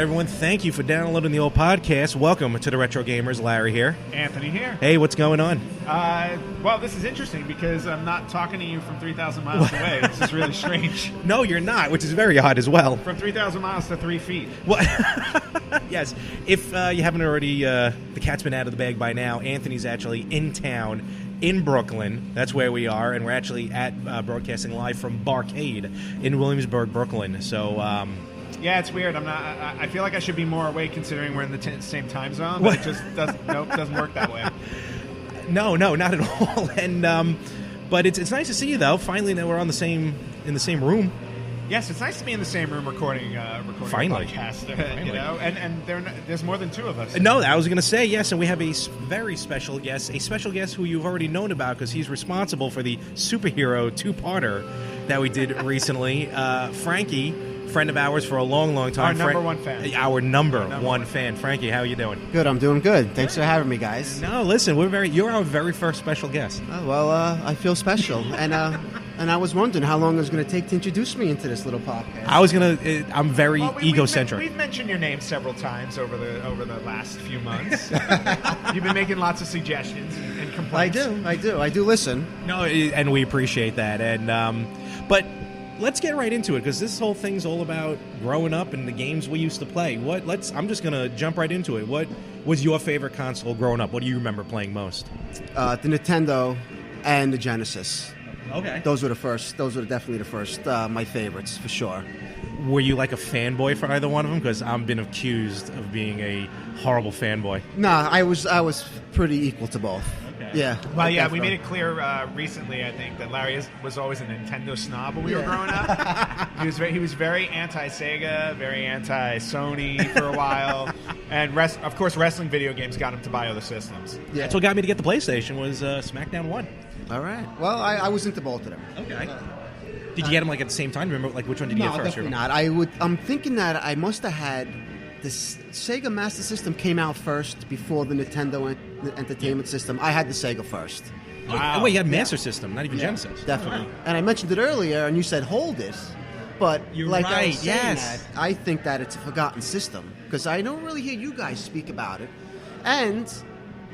everyone. Thank you for downloading the old podcast. Welcome to the Retro Gamers. Larry here. Anthony here. Hey, what's going on? Well, this is interesting because I'm not talking to you from 3,000 miles away. This is really strange. No, you're not, which is very odd as well. From 3,000 miles to 3 feet. Well, yes. If you haven't already, the cat's been out of the bag by now. Anthony's actually in town in Brooklyn. That's where we are, and we're actually at broadcasting live from Barcade in Williamsburg, Brooklyn. So, yeah, it's weird. I feel like I should be more awake considering we're in the same time zone, but it just doesn't work that way. No, not at all. And but it's nice to see you though. Finally, that we're in the same room. Yes, it's nice to be in the same room recording Finally. a podcast. You know, and there's more than two of us. No, I was going to say yes, and we have a very special guest, who you've already known about because he's responsible for the superhero two-parter that we did recently. Frankie. Friend of ours for a long time. Our number one fan. Our number one fan. Frankie, how are you doing? Good, I'm doing good. Thanks for having me, guys. No, listen, you're our very first special guest. Well, I feel special, and I was wondering how long it was going to take to introduce me into this little podcast. I'm very egocentric. We've mentioned your name several times over the last few months. You've been making lots of suggestions and complaints. I do listen. No, and we appreciate that. And but. Let's get right into it because this whole thing's all about growing up and the games we used to play. I'm just gonna jump right into it. What was your favorite console growing up? What do you remember playing most? The Nintendo and the Genesis. Okay, those were definitely the first. My favorites for sure. Were you like a fanboy for either one of them? Because I've been accused of being a horrible fanboy. Nah, I was pretty equal to both. Yeah. Well, yeah, we made it clear recently, I think, that Larry was always a Nintendo snob when we were growing up. He was very anti-Sega, very anti-Sony for a while. And, of course, wrestling video games got him to buy other systems. Yeah. That's what got me to get the PlayStation was SmackDown 1. All right. Well, I was into both of them. Okay. Did you get them like at the same time? Remember, like which one did you get first? No, definitely not. I'm thinking that I must have had... The Sega Master System came out first before the Nintendo Entertainment System. I had the Sega first. Wow. Oh, wait, you had Master System, not even Genesis. Definitely. And I mentioned it earlier, and you said, hold it. But you're like right, I was saying that, I think that it's a forgotten system. Because I don't really hear you guys speak about it. And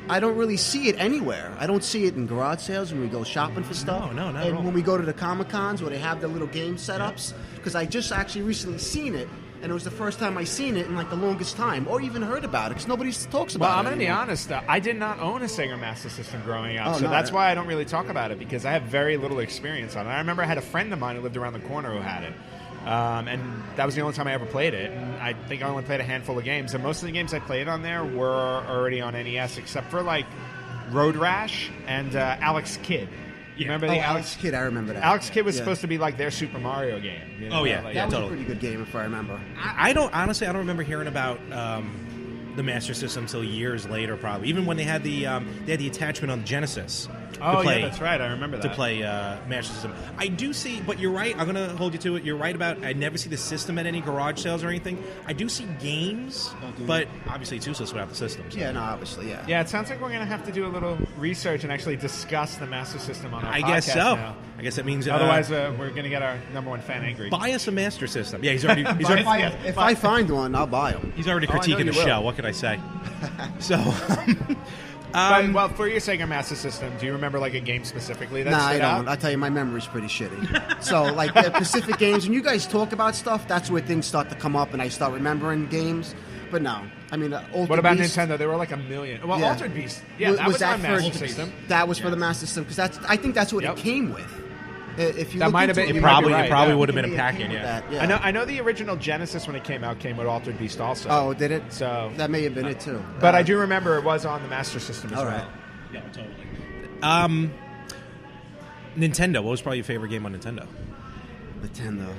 I don't really see it anywhere. I don't see it in garage sales when we go shopping for stuff. No, not and at all. When we go to the Comic-Cons where they have their little game setups. Because I just actually recently seen it. And it was the first time I seen it in like the longest time, or even heard about it, because nobody talks about it. Well, I'm going to be anymore. honest. I did not own a Sega Master System growing up, so no, that's why I don't really talk about it, because I have very little experience on it. I remember I had a friend of mine who lived around the corner who had it, and that was the only time I ever played it. And I think I only played a handful of games, and most of the games I played on there were already on NES, except for like Road Rash and Alex Kidd. You remember the Alex Kidd? I remember that. Alex Kidd was supposed to be like their Super Mario game. You know? Oh yeah, that was totally. a pretty good game if I remember. I don't remember hearing about the Master System until years later, probably. Even when they had the attachment on the Genesis. Oh yeah, that's right. I remember that to play Master System. I do see, but you're right. I'm going to hold you to it. You're right about I never see the system at any garage sales or anything. I do see games, but obviously it's useless without the system. So. Yeah, no, obviously, yeah. Yeah, it sounds like we're going to have to do a little research and actually discuss the Master System on our podcast. I guess so. Now. I guess that means otherwise we're going to get our number one fan angry. Buy us a Master System. Yeah, he's already. If I find one, I'll buy them. He's already critiquing the show. What can I say? So. Well, for your Sega Master System, do you remember like a game specifically that I stood don't. out? I'll tell you, my memory's pretty shitty. So, like, the Pacific games, when you guys talk about stuff, that's where things start to come up and I start remembering games. But no. I mean, what about Beast, Nintendo? There were like a million. Well, Altered Beast. Yeah, that was my Master System. That was for the Master System, because I think that's what it came with. If you that might have been. It probably would have been a pack-in. Yeah. I know the original Genesis when it came out came with Altered Beast also. Oh, did it? So that may have been it too. But I do remember it was on the Master System as well. Right. Yeah, totally. Nintendo. What was probably your favorite game on Nintendo? Nintendo.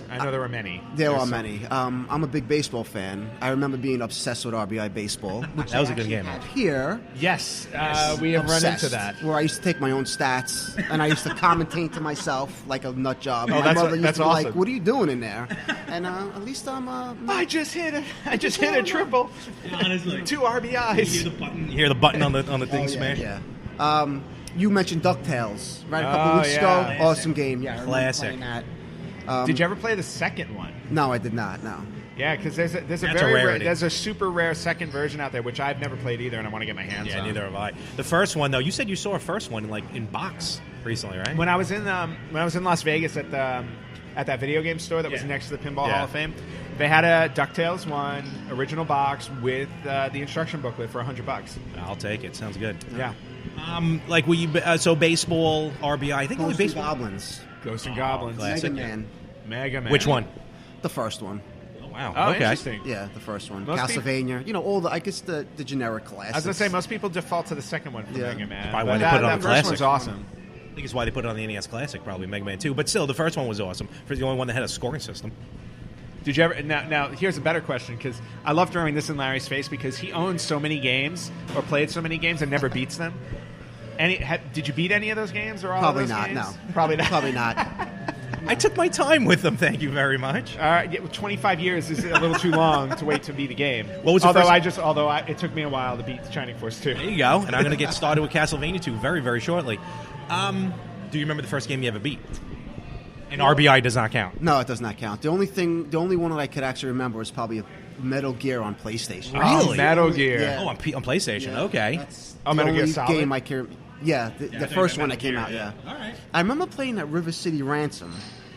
I know there were many. There are many. I'm a big baseball fan. I remember being obsessed with RBI baseball, which that was a good game. Here, yes, we have run into that. Where I used to take my own stats and I used to commentate to myself like a nut job. Oh, my mother used to be awesome. like, "What are you doing in there?" And at least I'm. I just hit a triple. Honestly, 2 RBIs. You hear the button on the thing smash. Yeah. You mentioned DuckTales, right? A couple weeks ago. Awesome game. Yeah, classic. That. Did you ever play the second one? No, I did not. No. Yeah, because there's a That's very a rare, rarity. there's a super rare second version out there which I've never played either, and I want to get my hands Yeah, on. neither have I. The first one, though, you said you saw a first one like in box recently, right? When I was in Las Vegas at that video game store that was Yeah. next to the Pinball Yeah. Hall of Fame, they had a DuckTales 1 original box with the instruction booklet for $100. I'll take it. Sounds good. Yeah. Like will you? So baseball, RBI. I think only Ghosts and baseball. Goblins, Ghosts and Goblins. classic. Mega Man, Mega Man. Which one? the first one. Oh, wow. Oh, okay. interesting. Yeah, the first one. Most Castlevania. All the, I guess the generic classics. I was going to say, most people default to the second one for Yeah. Mega Man. Probably but why they put it on that the first classic. one's awesome. I think it's why they put it on the NES Classic, probably Mega Man 2. But still, the first one was awesome. For the only one that had a scoring system. Did you ever? Now, here's a better question, because I love throwing this in Larry's face because he owns so many games or played so many games and never beats them. Did you beat any of those games or all Probably of those not. games? No, Probably not. Probably not. I took my time with them. Thank you very much. 25 years is a little too long to wait to beat a game. What was the first- it took me a while to beat Shining Force 2. There you go. And I'm going to get started with Castlevania 2 very, very shortly. Do you remember the first game you ever beat? And RBI does not count. No, it does not count. The only one that I could actually remember is probably Metal Gear on PlayStation. Really? Metal Gear. Yeah. Oh, on PlayStation. Okay. That's Oh, the Metal Gear only Solid? game I can. Yeah, the first one that came out. Yeah. All right. I remember playing at River City Ransom,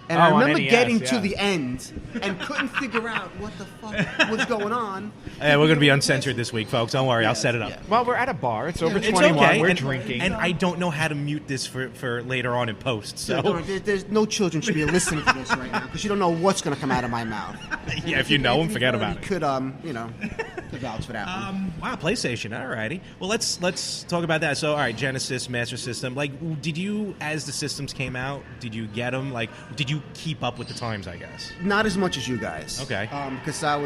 and Oh, I on remember NES, getting yeah. to the end and couldn't figure out what the fuck was going on. Hey, we're going to be uncensored this week, folks. Don't worry. I'll set it up. Yeah. Well, we're at a bar. It's over It's 21. okay. We're and, drinking. And I don't know how to mute this for later on in post. So, There's no children should be listening to this right now because you don't know what's going to come out of my mouth. yeah, if you know them, forget about it. Could could vouch for that one. Wow, PlayStation. All righty. Well, let's talk about that. So, all right, Genesis, Master System. Like, did you, as the systems came out, did you get them? Like, did you keep up with the times, I guess? Not as much as you guys. Okay. Because I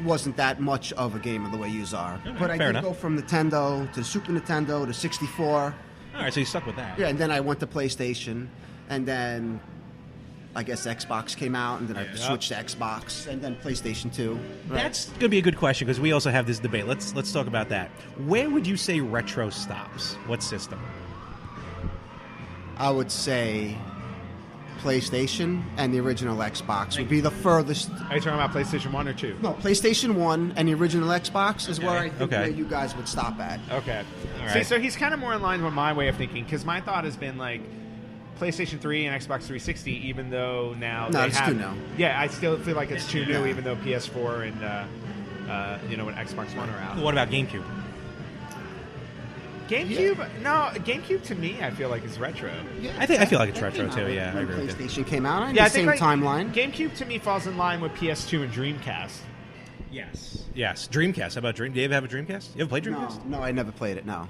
wasn't that much of a gamer the way you are. Okay, But I fair did enough. go from Nintendo to Super Nintendo to 64. All right, so you stuck with that. Yeah, and then I went to PlayStation, and then I guess Xbox came out, and then I switched to Xbox, and then PlayStation 2. Right. That's going to be a good question because we also have this debate. Let's talk about that. Where would you say retro stops? What system? I would say PlayStation and the original Xbox would be the furthest. Are you talking about PlayStation 1 or 2? No, PlayStation 1 and the original Xbox is where I think Okay. where you guys would stop at. Okay. All See, right. so he's kind of more in line with my way of thinking, because my thought has been like PlayStation 3 and Xbox 360, even though now No, they it's have... too new. Yeah, I still feel like it's too new, Yeah. even though PS4 and when Xbox One are out. What about GameCube? GameCube? No, GameCube to me, I feel like is retro. Yeah, I feel like it's that retro came too. out Yeah, I when agree with you. PlayStation came out. Yeah, The I think same timeline. GameCube to me falls in line with PS2 and Dreamcast. Yes. Dreamcast. How about Dream? Do you ever have a Dreamcast? You ever played Dreamcast? No, I never played it. No.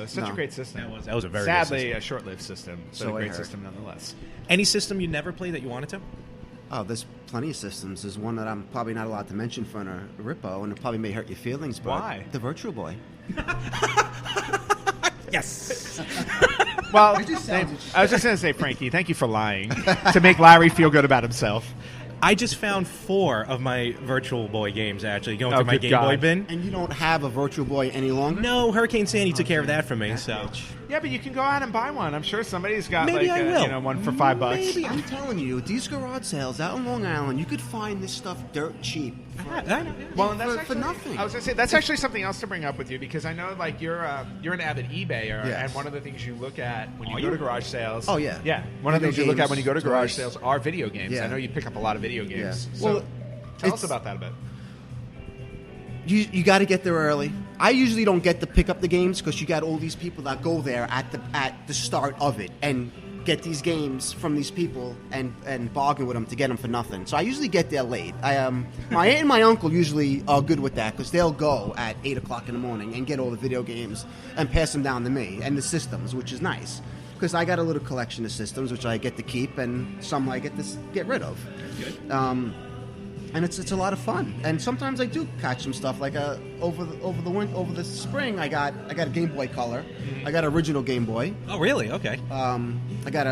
Such a No. great system. That was a very good Sadly system. a short-lived system, but So a I great heard. system nonetheless. Any system you never played that you wanted to? Oh, there's plenty of systems. There's one that I'm probably not allowed to mention for a Rippo, and it probably may hurt your feelings. But Why? The Virtual Boy. Yes. Well, It just sounds I was just going to say, Frankie, thank you for lying to make Larry feel good about himself. I just found 4 of my Virtual Boy games actually going Oh, through my good Game God. Boy bin. And you don't have a Virtual Boy any longer? No, Hurricane Sandy took care of that for me. That So bitch. Yeah, but you can go out and buy one. I'm sure somebody's got Maybe I will. one for $5. Maybe. I'm telling you, these garage sales out in Long Island, you could find this stuff dirt cheap. Well, and that's for actually, nothing. I was going to say that's actually something else to bring up with you, because I know like you're an avid eBayer, Yes. and one of the things you look at when you Are go you? to garage sales. Oh, yeah. yeah. One of the Video things you look at games, when you go to garage toys. sales are video games. Yeah. I know you pick up a lot of video games. Yeah. So Well, tell us it's- about that a bit. You got to get there early. I usually don't get to pick up the games because you got all these people that go there at the start of it and get these games from these people and bargain with them to get them for nothing. So I usually get there late. My aunt and my uncle usually are good with that because they'll go at 8 o'clock in the morning and get all the video games and pass them down to me and the systems, which is nice. Because I got a little collection of systems which I get to keep and some I get to get rid of. And it's a lot of fun. And sometimes I do catch some stuff like over the spring I got a Game Boy Color. I got an original Game Boy. Oh, really? Okay. I got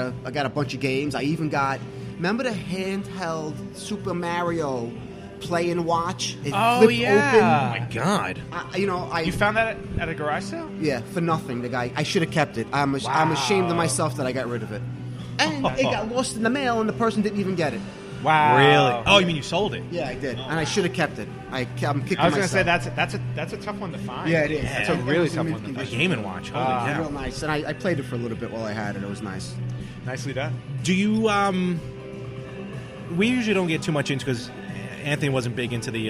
a bunch of games. I even got, remember the handheld Super Mario Play and Watch? It Oh, flipped yeah. Oh my God. open. You found that at a garage sale? Yeah, for nothing. The guy, I should have kept it. I'm ashamed of myself that I got rid of it. And it got lost in the mail, and the person didn't even get it. Wow. Really? Oh, you mean you sold it? Yeah, I did, and I should have kept it. I'm kicking myself. I was going to say that's a tough one to find. Yeah, it is. That's a And it really was in tough mint one to find. A condition. Game and Watch. Holy cow. Real nice, and I played it for a little bit while I had it. It was nice. Nicely done. Do you? We usually don't get too much into because Anthony wasn't big into the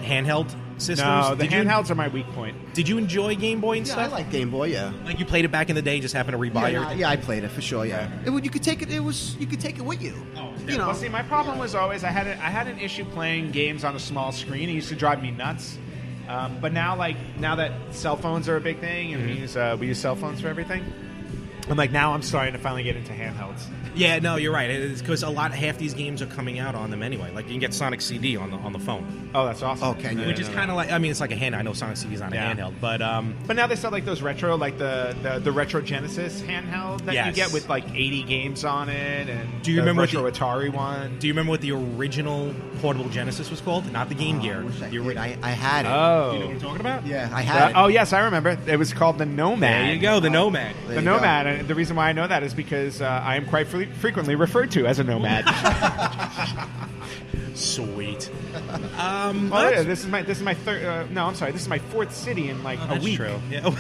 handheld systems. No, the Did you- handhelds are my weak point. Did you enjoy Game Boy and Yeah, stuff? I like Game Boy. Yeah. Like you played it back in the day, just happened to rebuy it. Yeah, I played it for sure. Yeah, you could take it. You could take it with you. Oh, you know. Well, see, my problem was always I had an issue playing games on a small screen. It used to drive me nuts. But now that cell phones are a big thing and we use cell phones for everything, I'm starting to finally get into handhelds. Yeah, no, you're right. It's because half these games are coming out on them anyway. Like you can get Sonic CD on the phone, Oh, that's awesome. Okay, yeah. which is kind of like it's like a hand. I know Sonic CD is not a Yeah. handheld, but But now they sell like those retro, like the retro Genesis handheld that you Yes. get with like 80 games on it, and Do you the remember what retro Atari one? do you remember what the original portable Genesis was called? Not the Game Gear. I wish I The did. ori- I had it. Oh, you know what I'm talking about? Yeah, I had it. oh yes, I remember. It was called the Nomad. There you go, the Nomad. There The you go. Nomad, and the reason why I know that is because I am quite frequently referred to as a nomad. Sweet. Oh, yeah, this is my third. No, I'm sorry. This is my fourth city in like a That's week. true. Yeah.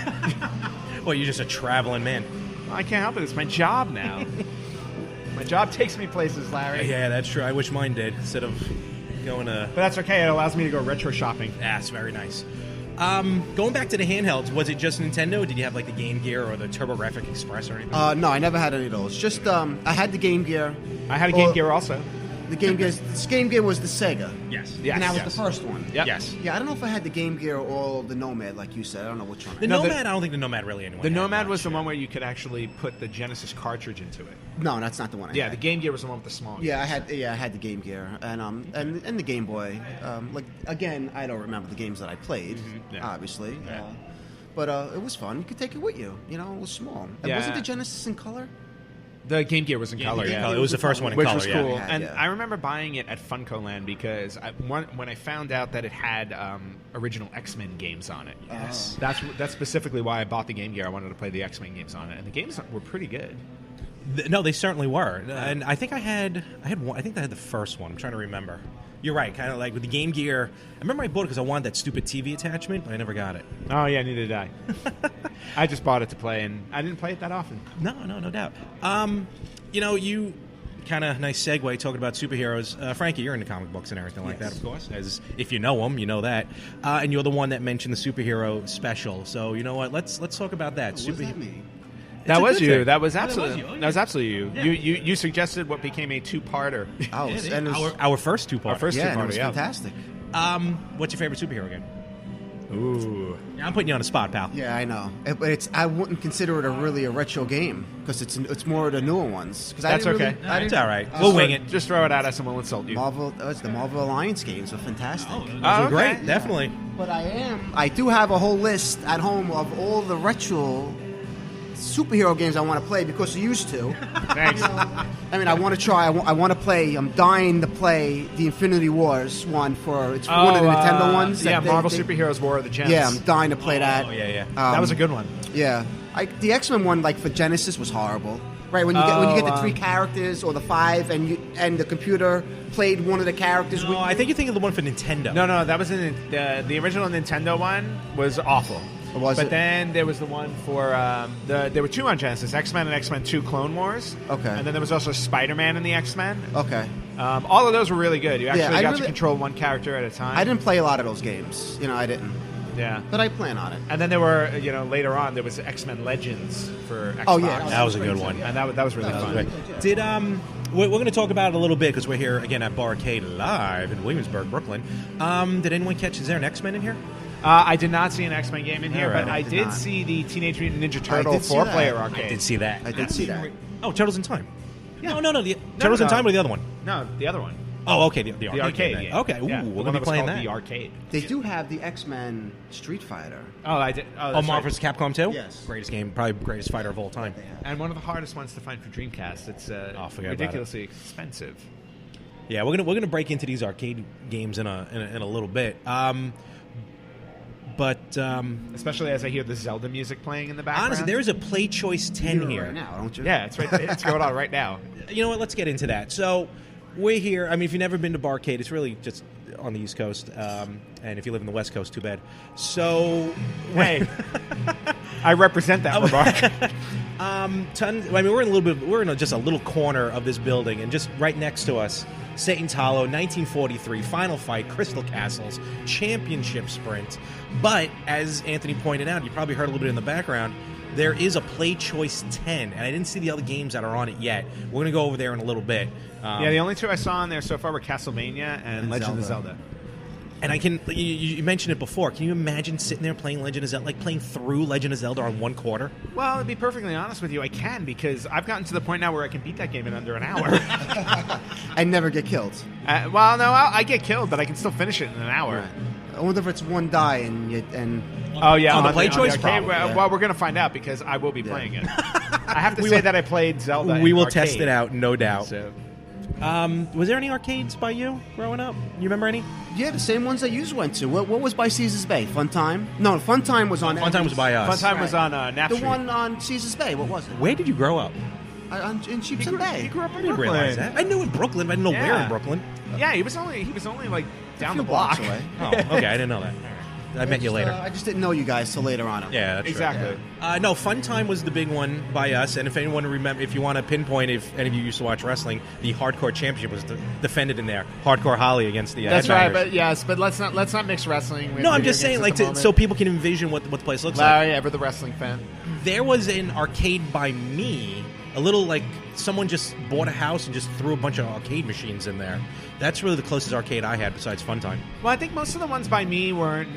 Well, you're just a traveling man. I can't help it. It's my job now. My job takes me places, Larry. Yeah, that's true. I wish mine did instead of going to. But that's okay. It allows me to go retro shopping. That's very nice. Going back to the handhelds, was it just Nintendo? Or did you have like the Game Gear or the TurboGrafx Express or anything? No, I never had any of those. Just I had the Game Gear. I had a Game Gear also. The Game Gear. This Game Gear was the Sega. Yes. Yes. And that was yes. the first one. Yep. Yes. Yeah, I don't know if I had the Game Gear or the Nomad, like you said. I don't know which one. The No, Nomad, I don't think the Nomad really anyone The had Nomad much, was the yeah. one where you could actually put the Genesis cartridge into it. No, that's not the one I Yeah, had. the Game Gear was the one with the small. Yeah, I had the Game Gear and the Game Boy. Like again, I don't remember the games that I played, Yeah. obviously. Yeah. But it was fun. You could take it with you. You know, it was small. And Yeah. wasn't the Genesis in color? The Game Gear was in color. Gear Yeah, color. It was the first one in which color, was yeah. cool. Yeah, And yeah. I remember buying it at Funko Land because when I found out that it had original X-Men games on it. Yes. That's specifically why I bought the Game Gear. I wanted to play the X-Men games on it, and the games were pretty good. No, they certainly were, and I think I had one. I think I had the first one. I'm trying to remember. You're right, kind of like with the Game Gear. I remember I bought it because I wanted that stupid TV attachment, but I never got it. Oh yeah, neither did I. I just bought it to play, and I didn't play it that often. No doubt. You kind of nice segue talking about superheroes. Frankie, you're into comic books and everything like Yes. that, of course. As if you know them, you know that. And you're the one that mentioned the superhero special. So you know what? Let's talk about that. What does that mean? That a was good you. thing. That was Yeah, that was absolutely. you. Oh, That was absolutely you. Yeah. You suggested what became a two-parter. Oh, Yeah, and it was, our first two part. Our first yeah, and it two-parter. was Yeah. fantastic. What's your favorite superhero game? Ooh. Yeah, I'm putting you on the spot, pal. Yeah, I know, but I wouldn't consider it a retro game because it's more of the newer ones. Because That's okay. It's all right. We'll wing it. Just throw it at us, and we'll insult you. Marvel, it's the Marvel Alliance games are fantastic. Those Oh, are okay. great, definitely. But I do have a whole list at home of all the retro superhero games I want to play because I used to. Thanks. I mean, I want to try. I want to play. I'm dying to play the Infinity Wars one for. It's one of the Nintendo ones. Yeah, that Marvel they- Superheroes War of the Gems. Yeah, I'm dying to play that. Oh, yeah. That was a good one. Yeah, the X-Men one, like for Genesis, was horrible. Right when you get the three characters or the five, and the computer played one of the characters. No, I think you're thinking of the one for Nintendo. No, that was the original Nintendo one was awful. Was but it? then there was the one for there were two on Genesis: X-Men and X-Men 2 Clone Wars. Okay. And then there was also Spider-Man and the X-Men. Okay. All of those were really good. You actually I got really- to control one character at a time. I didn't play a lot of those games. I didn't. Yeah. But I plan on it. And then there were, later on there was X-Men Legends for Xbox. Oh, yeah. That was a good one. And that was really fun. Great. Did we're going to talk about it a little bit because we're here again at Barcade live in Williamsburg, Brooklyn. Did anyone catch? Is there an X-Men in here? I did not see an X-Men game in here, All right. but I Did did not. see the Teenage Mutant Ninja I Turtle did see 4-player that. arcade. I did see that. I did see that. Oh, Turtles in Time. Yeah. No. The Turtles in no. Time or the other one? No, the other one. Oh, okay. The The arcade game. game. Okay. Ooh, Yeah, we're the going one to be was playing called that. The arcade. They do have the X-Men Street Fighter. Oh, I did. Oh, that's Marvel right. vs. Capcom 2? Yes. Greatest game, probably greatest fighter of all time. And one of the hardest ones to find for Dreamcast. It's forget about it. ridiculously expensive. Yeah, we're gonna break into these arcade games in a little bit. But Especially as I hear the Zelda music playing in the background. honestly, there is a Play Choice 10 You're here. right now, don't you? Yeah, it's right. It's going on right now. You know what? Let's get into that. So, we're here. I mean, if you've never been to Barcade, it's really just on the East Coast. And if you live in the West Coast, too bad. So, hey, I represent that remark. We're in just a little corner of this building, and just right next to us, Satan's Hollow, 1943, Final Fight, Crystal Castles, Championship Sprint. But, as Anthony pointed out, you probably heard a little bit in the background, there is a Play Choice 10, and I didn't see the other games that are on it yet. We're going to go over there in a little bit. Yeah, the only two I saw on there so far were Castlevania and Legend of Zelda. And you mentioned it before. Can you imagine sitting there playing Legend of Zelda, like playing through Legend of Zelda on one quarter? Well, to be perfectly honest with you, I can, because I've gotten to the point now where I can beat that game in under an hour. And never get killed. Well, no, I get killed, but I can still finish it in an hour. Right. I wonder if it's one die and Oh, yeah. On the Play Choice, arcade? probably. Well, we're going to find out, because I will be playing it. I have to say that I played Zelda We in will arcade. test it out, no doubt. So. Was there any arcades by you growing up? You remember any? Yeah, the same ones that you went to. What was by Caesar's Bay? Fun Time? No, Fun Time was on. Fun Time was by us. Fun Time was on Nap The Street. one on Caesar's Bay. What was it? Where did you grow up? In Sheepshead Bay. He grew up in I didn't Brooklyn. realize that. I knew in Brooklyn, but I didn't know where Yeah. in Brooklyn. Yeah, he was only like down few the block. blocks away. Oh, okay, I didn't know that. I met you later. I just didn't know you guys till later on. Yeah, that's Exactly. true. No, Fun Time was the big one by us, and if anyone remember, if you want to pinpoint, if any of you used to watch wrestling, the Hardcore Championship was defended in there. Hardcore Holly against the. That's right, Headbangers. but let's not mix wrestling with No, I'm video just saying, games like, at the moment. so people can envision what the place looks like. Larry, ever the wrestling fan. There was an arcade by me, a little like someone just bought a house and just threw a bunch of arcade machines in there. That's really the closest arcade I had besides Fun Time. Well, I think most of the ones by me weren't.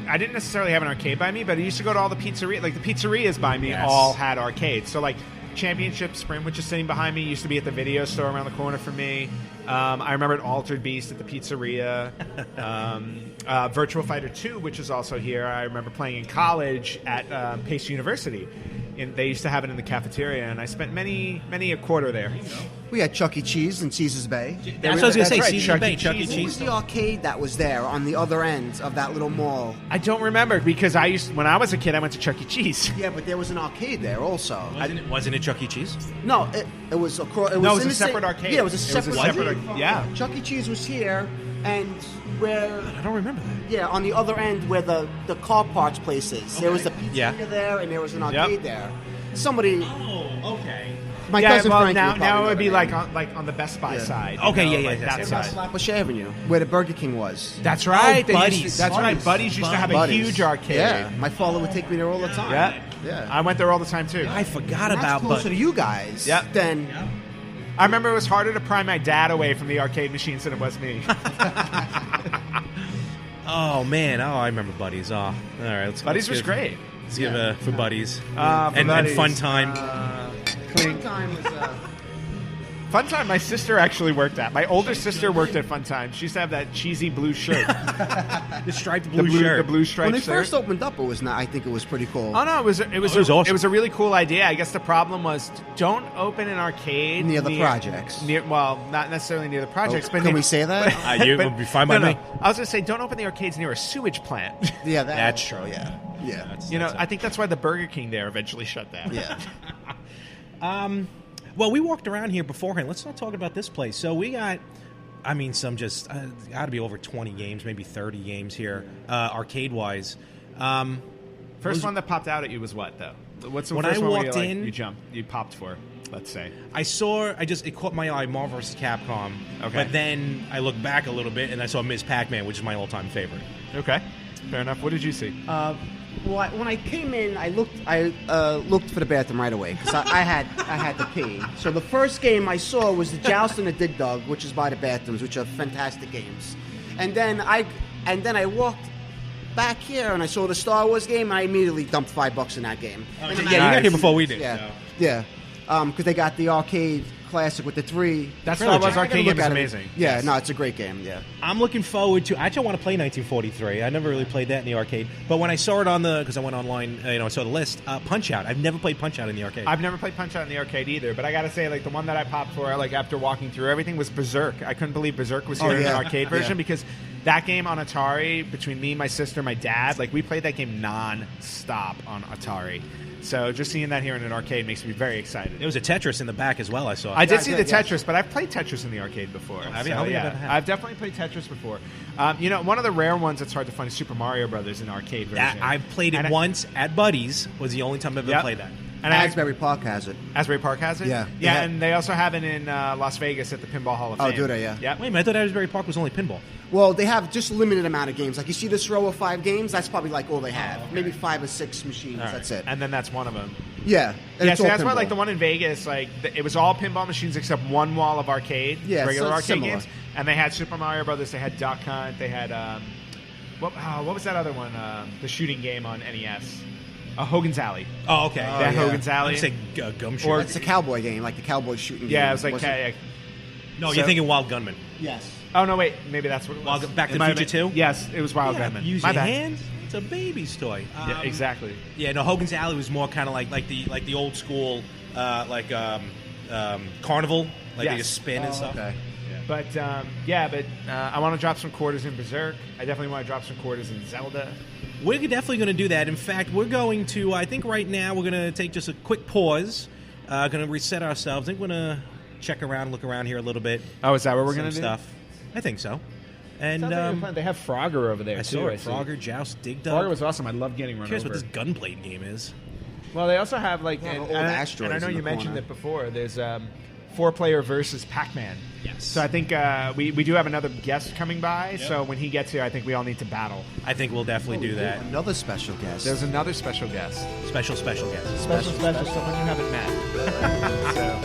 I didn't necessarily have an arcade by me, but I used to go to all the pizzerias. Like the pizzerias by me Yes. all had arcades. So like Championship Sprint, which is sitting behind me, used to be at the video store around the corner from me. I remember an Altered Beast at the pizzeria. Virtual Fighter 2, which is also here. I remember playing in college at Pace University. And they used to have it in the cafeteria, and I spent many a quarter there. We had Chuck E. Cheese in Caesar's Bay. That's what I was going to say. That's right, Caesar's Chuck Bay, E. Chuck E. Cheese. What was Cheese. the arcade that was there on the other end of that little mall? I don't remember, because when I was a kid, I went to Chuck E. Cheese. Yeah, but there was an arcade there also. Wasn't it Chuck E. Cheese? No, it was across. No, it was in a the same- separate arcade. Yeah, it was a separate arcade. Yeah. Chuck E. Cheese was here, and where I don't remember that. yeah, on the other end where the car parts place is. There was a pizzeria Yeah. there, and there was an arcade there. Somebody, Oh, okay. my Yeah, cousin well, Frankie. would now it probably would be know like on the Best Buy Yeah. side. Okay, you know, yeah, like yeah, that yes, side. yes. Flatbush Avenue, where the Burger King was. That's right. They Buddies. used to- that's right. Buddies used to have a Buddies. huge arcade. Yeah, my father would take me there all the time. Yeah. Yeah. I went there all the time too. I forgot And that's about closer to you guys. Yep. Than I remember it was harder to pry my dad away from the arcade machines than it was me. Oh man! Oh, I remember Buddies. Oh, all right. Buddies was great. Let's give for Buddies For and Buddies. Fun Time. Fun Time was. Fun Time, my sister actually worked at. My older sister worked at Fun Time. She used to have that cheesy blue shirt. The striped the blue shirt. The blue When striped they shirt. first opened up, it was not. I think it was pretty cool. Oh no, it was awesome. It was a really cool idea. I guess the problem was don't open an arcade Near the projects. Well, not necessarily near the projects, but Can near- we say that? You but- would be fine by no, me. no. I was going to say don't open the arcades near a sewage plant. Yeah, That's true. true. Yeah, yeah, I think that's why the Burger King there eventually shut down. yeah. Well, we walked around here beforehand. Let's not talk about this place. So we got, I mean, some just got to be over 20 games, maybe 30 games here, arcade-wise. First one that popped out at you was what though? What's the When first I one where walked in- you popped for? Let's say. It caught my eye, Marvel vs. Capcom. Okay. But then I looked back a little bit and I saw Ms. Pac-Man, which is my all-time favorite. Okay, fair enough. What did you see? Well, when I came in, I looked for the bathroom right away because I had to pee. So the first game I saw was the Joust and the Dig Dug, which is by the bathrooms, which are fantastic games. And then I walked back here and I saw the Star Wars game. And I immediately dumped $5 in that game. Yeah, And you then got here before we did. Yeah, so. yeah. Because they got the arcade classic with the 3. That Really, Star Wars I arcade game is amazing. Yeah, Yes. no, it's a great game. Yeah. I'm looking forward to. Actually, I want to play 1943. I never really played that in the arcade. But when I saw it because I went online, I saw the list. Punch Out. I've never played Punch Out in the arcade. I've never played Punch Out in the arcade either, but I gotta say, like the one that I popped for, like after walking through everything, was Berserk. I couldn't believe Berserk was here in yeah. an arcade version Yeah. because that game on Atari, between me, my sister, my dad, like we played that game non-stop on Atari. So just seeing that here in an arcade makes me very excited. There was a Tetris in the back as well. I saw. I did see I the did, yes. Tetris, but I've played Tetris in the arcade before. Have you? So, How many yeah, have you had? I've definitely played Tetris before. One of the rare ones that's hard to find is Super Mario Brothers in the arcade version. I played it once at Buddy's. Was the only time I've ever played that. And Asbury Park has it. Asbury Park has it? Yeah. Yeah, Yeah. and they also have it in Las Vegas at the Pinball Hall of Fame. Oh, do they? Yeah. Yep. Wait a minute, I thought Asbury Park was only pinball. Well, they have just limited amount of games. Like you see this row of 5 games, that's probably like all they have. okay. Maybe 5 or 6 machines. All right. That's it. And then that's one of them. Yeah. And Yeah, it's so all that's why, pinball. like, the one in Vegas, it was all pinball machines except one wall of arcade, Yeah, regular so arcade similar. games. And they had Super Mario Brothers, they had Duck Hunt, they had, what was that other one? The shooting game on NES. Hogan's Alley. Oh, okay. They had yeah. Hogan's Alley. I say Gumshoe. Or- It's a cowboy game, like the cowboy shooting game. Yeah, it was like... no, so- you're thinking Wild Gunman. Yes. Oh, no, wait. Maybe that's what it was. Back to It the might have Future been- 2? Yes, it was Wild Gunman. Use My your bad. hands. It's a baby's toy. Yeah, exactly. Yeah, no, Hogan's Alley was more kind of like the old school, carnival, like they Yes. just spin and stuff. Okay. But I want to drop some quarters in Berserk. I definitely want to drop some quarters in Zelda. We're definitely going to do that. In fact, we're going to. I think right now we're going to take just a quick pause. Going to reset ourselves. I think we're going to check around, look around here a little bit. Oh, is that what we're Some going to do? stuff. I think so. And They have Frogger over there I too. saw I it. see. Frogger, Joust, Dig Dug. Frogger was awesome. I love getting run Curious over. what this Gunblade game is. Well, they also have Yeah, and, old and I asteroids know in you the mentioned corner. it before. There's 4-player versus Pac-Man. Yes. So I think we do have another guest coming by. So when he gets here, I think we all need to battle. I think we'll definitely do that. Another special guest. There's another special guest. Special guest. Special, someone you haven't met. So.